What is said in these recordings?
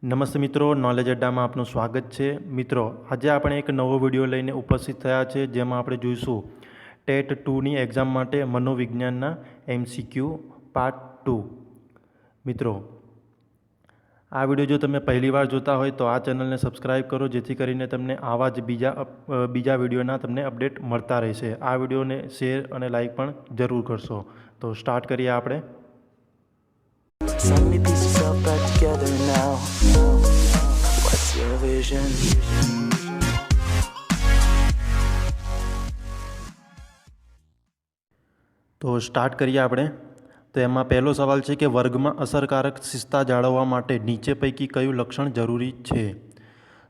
નમસ્તે મિત્રો, નોલેજ અડ્ડામાં આપનું સ્વાગત છે। મિત્રો, આજે આપણે એક નવો વિડીયો લઈને ઉપસ્થિત થયા છે, જેમાં આપણે જોઈશું ટેટ 2ની એક્ઝામ માટે મનોવિજ્ઞાનના MCQ પાર્ટ 2। મિત્રો, આ વિડીયો જો તમે પહેલીવાર જોતા હોય તો આ ચેનલને સબસ્ક્રાઈબ કરો, જેથી કરીને તમને આવા જ બીજા વિડીયોના તમને અપડેટ મળતા રહેશે। આ વિડીયોને શેર અને લાઈક પણ જરૂર કરશો। તો સ્ટાર્ટ કરીએ આપણે। So many pieces all back together now. What's your vision? તો સ્ટાર્ટ કરીએ આપણે। તો એમાં પહેલો સવાલ છે કે વર્ગમાં અસરકારક શિસ્તતા જાળવવા માટે નીચે પૈકી કયું લક્ષણ જરૂરી છે?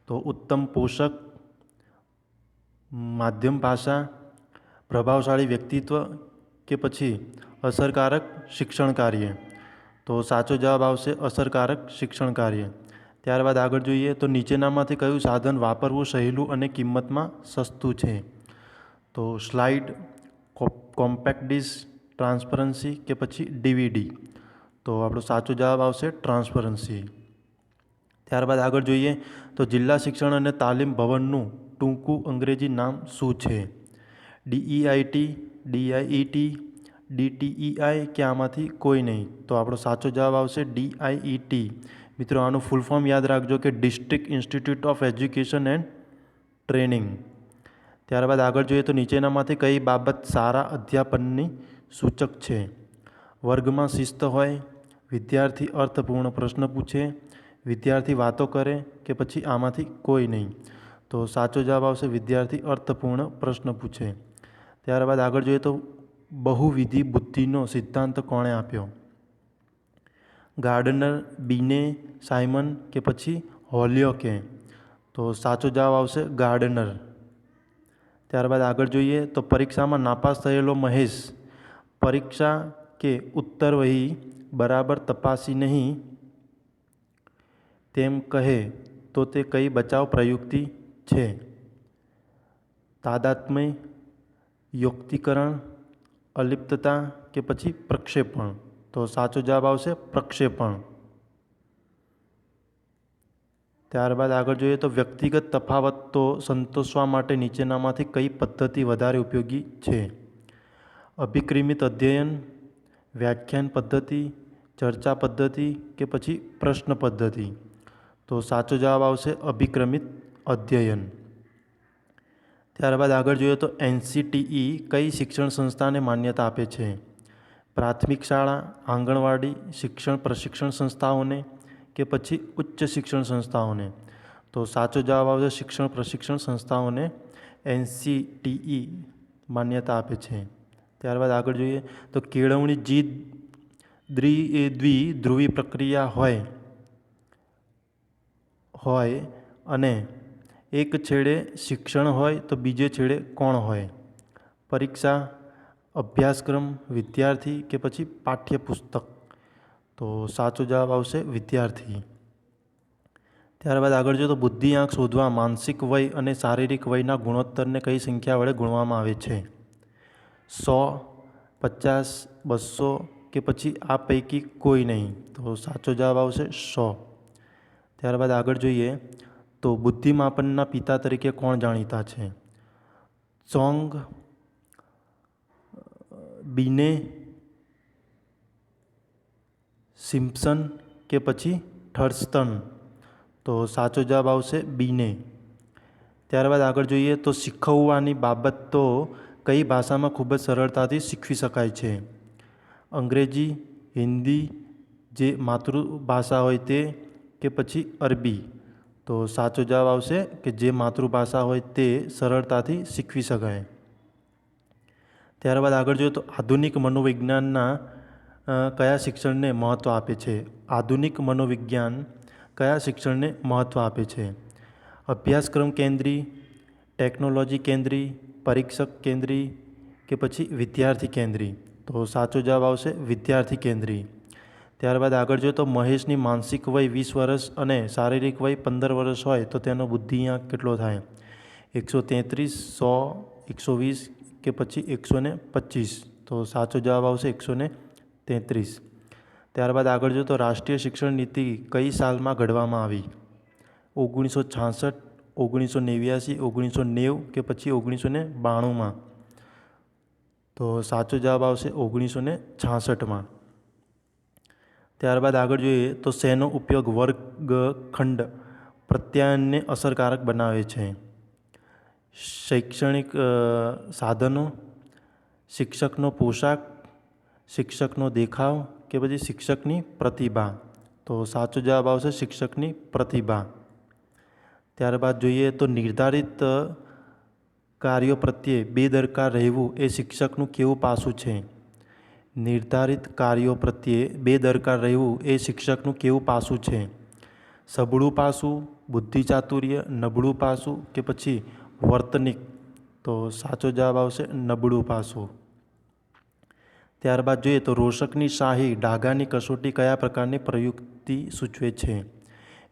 તો ઉત્તમ પોષક, માધ્યમ ભાષા, પ્રભાવશાળી વ્યક્તિત્વ કે પછી અસરકારક શિક્ષણ કાર્ય? તો સાચો જવાબ આવશે અસરકારક શિક્ષણ કાર્ય। ત્યારબાદ આગળ જોઈએ તો નીચેનામાંથી કયું સાધન વાપરવું સહેલું અને કિંમતમાં સસ્તું છે? તો સ્લાઇડ, કોમ્પેક્ટ ડિસ્ક, ટ્રાન્સપરન્સી કે પછી DVD? તો આપણો સાચો જવાબ આવશે ટ્રાન્સપરન્સી। ત્યારબાદ આગળ જોઈએ તો જિલ્લા શિક્ષણ અને તાલીમ ભવનનું ટૂંકું અંગ્રેજી નામ શું છે? DEIT, DIET, DTEI કે આમાંથી કોઈ નહીં? તો આપણો સાચો જવાબ આવશે DIET। મિત્રો, આનું ફૂલ ફોર્મ યાદ રાખજો કે district institute of education and training. ત્યારબાદ આગળ જોઈએ તો નીચેનામાંથી કઈ બાબત સારા અધ્યાપનની સૂચક છે? વર્ગમાં શિસ્ત હોય, વિદ્યાર્થી અર્થપૂર્ણ પ્રશ્ન પૂછે, વિદ્યાર્થી વાતો કરે કે પછી આમાંથી કોઈ નહીં? તો સાચો જવાબ આવશે વિદ્યાર્થી અર્થપૂર્ણ પ્રશ્ન પૂછે। ત્યારબાદ આગળ જોઈએ તો બહુવિધ બુદ્ધિનો સિદ્ધાંત કોણે આપ્યો? ગાર્ડનર, બીને, સાયમન કે પછી હોલિયોકે? તો સાચો જવાબ આવશે ગાર્ડનર। ત્યારબાદ આગળ જોઈએ તો પરીક્ષામાં નાપાસ થયેલો મહેશ પરીક્ષા કે ઉત્તરવહી બરાબર તપાસી નહીં તેમ કહે તો તે કઈ બચાવ પ્રયુક્તિ છે? તાદાત્મ્ય, યુક્તિકરણ, અલિપ્તતા કે પછી પ્રક્ષેપણ? તો સાચો જવાબ આવશે પ્રક્ષેપણ। ત્યારબાદ આગળ જોઈએ તો વ્યક્તિગત તફાવતો સંતોષવા માટે નીચેનામાંથી કઈ પદ્ધતિ વધારે ઉપયોગી છે? અભિક્રમિત અધ્યયન, વ્યાખ્યાન પદ્ધતિ, ચર્ચા પદ્ધતિ કે પછી પ્રશ્ન પદ્ધતિ? તો સાચો જવાબ આવશે અભિક્રમિત અધ્યયન। ત્યારબાદ આગળ જોઈએ તો NCTE કઈ શિક્ષણ સંસ્થાને માન્યતા આપે છે? પ્રાથમિક શાળા, આંગણવાડી, શિક્ષણ પ્રશિક્ષણ સંસ્થાઓને કે પછી ઉચ્ચ શિક્ષણ સંસ્થાઓને? તો સાચો જવાબ આવશે શિક્ષણ પ્રશિક્ષણ સંસ્થાઓને NCTE માન્યતા આપે છે। ત્યારબાદ આગળ જોઈએ તો કેળવણી દ્વિધ્રુવી પ્રક્રિયા હોય અને એક છેડે શિક્ષણ હોય તો બીજે છેડે કોણ હોય? પરીક્ષા, અભ્યાસક્રમ, વિદ્યાર્થી કે પછી પાઠ્યપુસ્તક? તો સાચો જવાબ આવશે વિદ્યાર્થી। ત્યારબાદ આગળ જોઈએ તો બુદ્ધિઆંક શોધવા માનસિક વય અને શારીરિક વયના ગુણોત્તરને કઈ સંખ્યા વડે ગુણવામાં આવે છે? 100, 50, 200 કે પછી આ પૈકી કોઈ નહીં? તો સાચો જવાબ આવશે 100। ત્યારબાદ આગળ જોઈએ તો બુદ્ધિમાપનના પિતા તરીકે કોણ જાણીતા છે? ચોંગ, બીને, સિમ્પસન કે પછી થર્સ્ટન? તો સાચો જવાબ આવશે બીને। ત્યારબાદ આગળ જોઈએ તો શીખવવાની બાબતો કઈ ભાષામાં ખૂબ જ સરળતાથી શીખવી શકાય છે? અંગ્રેજી, હિન્દી, જે માતૃભાષા હોય તે કે પછી અરબી? તો સાચો જવાબ આવશે કે જે માતૃભાષા હોય તે સરળતાથી શીખવી શકાય। ત્યારબાદ આગળ જોઈએ તો આધુનિક મનોવિજ્ઞાનના કયા શિક્ષણને મહત્ત્વ આપે છે? આધુનિક મનોવિજ્ઞાન કયા શિક્ષણને મહત્ત્વ આપે છે? અભ્યાસક્રમ કેન્દ્રી, ટેકનોલોજી કેન્દ્રી, પરીક્ષક કેન્દ્રી કે પછી વિદ્યાર્થી કેન્દ્રી? તો સાચો જવાબ આવશે વિદ્યાર્થી કેન્દ્રી। ત્યારબાદ આગળ જોઈએ તો મહેશની માનસિક વય 20 વર્ષ અને શારીરિક વય 15 વર્ષ હોય તો તેનો બુદ્ધિઆંક કેટલો થાય? 133, 100, 120 કે પછી 125? તો સાચો જવાબ આવશે 133। ત્યારબાદ આગળ જોઈએ તો રાષ્ટ્રીય શિક્ષણ નીતિ કઈ સાલમાં ઘડવામાં આવી? 1966, 1989, 1990 કે પછી 1992માં? તો સાચો જવાબ આવશે 1966માં. ત્યારબાદ આગળ જોઈએ તો શેનો ઉપયોગ વર્ગખંડ પ્રત્યાયનને અસરકારક બનાવે છે? શૈક્ષણિક સાધનો, શિક્ષકનો પોશાક, શિક્ષકનો દેખાવ કે પછી શિક્ષકની પ્રતિભા? તો સાચો જવાબ આવશે શિક્ષકની પ્રતિભા. ત્યારબાદ જોઈએ તો નિર્ધારિત કાર્યો પ્રત્યે બેદરકાર રહેવું એ શિક્ષકનું કેવું પાસું છે? નિર્ધારિત કાર્યો પ્રત્યે બેદરકાર રહેવું એ શિક્ષકનું કેવું પાસું છે? સબળું પાસું, બુદ્ધિચાતુર્ય, નબળું પાસું કે પછી વર્તનિક? તો સાચો જવાબ આવશે નબળું પાસું. ત્યારબાદ જોઈએ તો રોશકની શાહી ડાઘાની કસોટી કયા પ્રકારની પ્રયુક્તિ સૂચવે છે?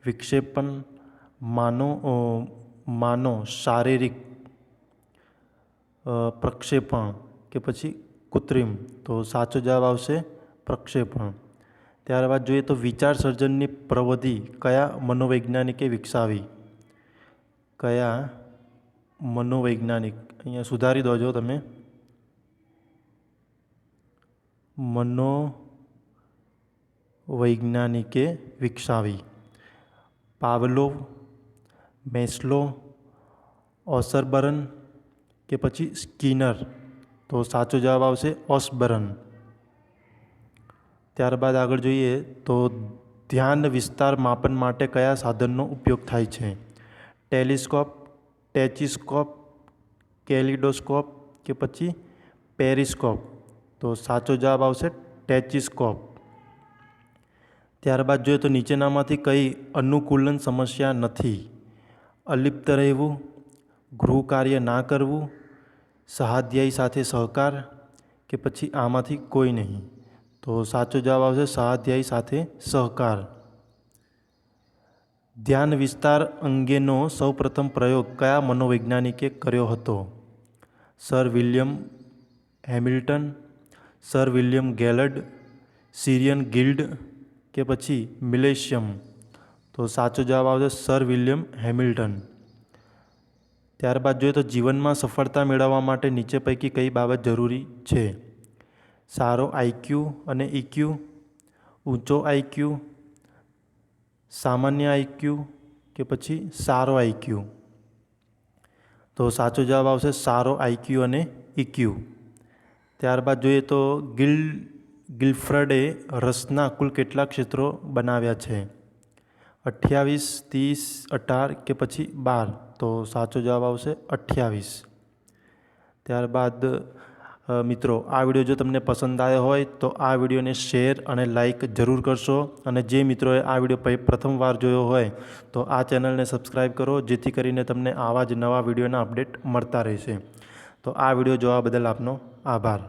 વિક્ષેપણ, માનો શારીરિક, પ્રક્ષેપણ કે પછી કૃત્રિમ? તો સાચો જવાબ આવશે પ્રક્ષેપણ. ત્યારબાદ જોઈએ તો વિચાર સર્જનની પ્રવિધિ કયા મનોવૈજ્ઞાનિકે વિકસાવી? કયા મનોવૈજ્ઞાનિક? અહીંયા સુધારી દોજો તમે. મનોવૈજ્ઞાનિકે વિકસાવી. પાવલોવ, મેસ્લો, ઓસબર્ન કે પછી સ્કિનર? તો સાચો જવાબ આવશે ઓસબર્ન. ત્યારબાદ આગળ જોઈએ તો ધ્યાન વિસ્તાર માપન માટે કયા સાધનનો ઉપયોગ થાય છે? ટેલિસ્કોપ, ટેચિસ્કોપ, કેલિડોસ્કોપ કે પછી પેરિસ્કોપ? તો સાચો જવાબ આવશે ટેચિસ્કોપ. ત્યારબાદ જોઈએ તો નીચેનામાંથી કઈ અનુકૂલન સમસ્યા નથી? અલિપ્ત રહેવું, ગૃહ કાર્ય ના કરવું, સહાધ્યાયી સાથે સહકાર કે પછી આમાંથી કોઈ નહીં? તો સાચો જવાબ આવશે સહાધ્યાયી સાથે સહકાર. ધ્યાન વિસ્તાર અંગેનો સૌપ્રથમ પ્રયોગ કયા મનોવૈજ્ઞાનિકે કર્યો હતો? Sir William Hamilton, Sir William ગેલડ, સિરિયન ગિલ્ડ કે પછી મિલેશિયમ? તો સાચો જવાબ આવશે સર વિલિયમ હેમિલ્ટન. ત્યારબાદ જોઈએ તો જીવનમાં સફળતા મેળવવા માટે નીચે પૈકી કઈ બાબત જરૂરી છે? સારો આઈક્યુ અને ઇક્યુ, ઊંચો આઈક્યુ, સામાન્ય આઈક્યુ કે પછી સારો આઈક્યુ? તો સાચો જવાબ આવશે સારો આઈક્યુ અને ઇક્યુ. ત્યારબાદ જોઈએ તો ગિલ્ફ્રડે રસના કુલ કેટલા ક્ષેત્રો બનાવ્યા છે? 28, 30, 18 કે પછી 12? તો સાચો જવાબ આવશે 28. ત્યારબાદ મિત્રો આ વિડીયો જો તમને પસંદ આવ્યો હોય તો આ વિડીયોને શેર અને લાઈક જરૂર કરશો, અને જે મિત્રોએ આ વિડીયો પ્રથમવાર જોયો હોય તો આ ચેનલને સબસ્ક્રાઈબ કરો, જેથી કરીને તમને આવા જ નવા વિડીયોના અપડેટ મળતા રહેશે. તો આ વિડીયો જોવા બદલ આપનો આભાર.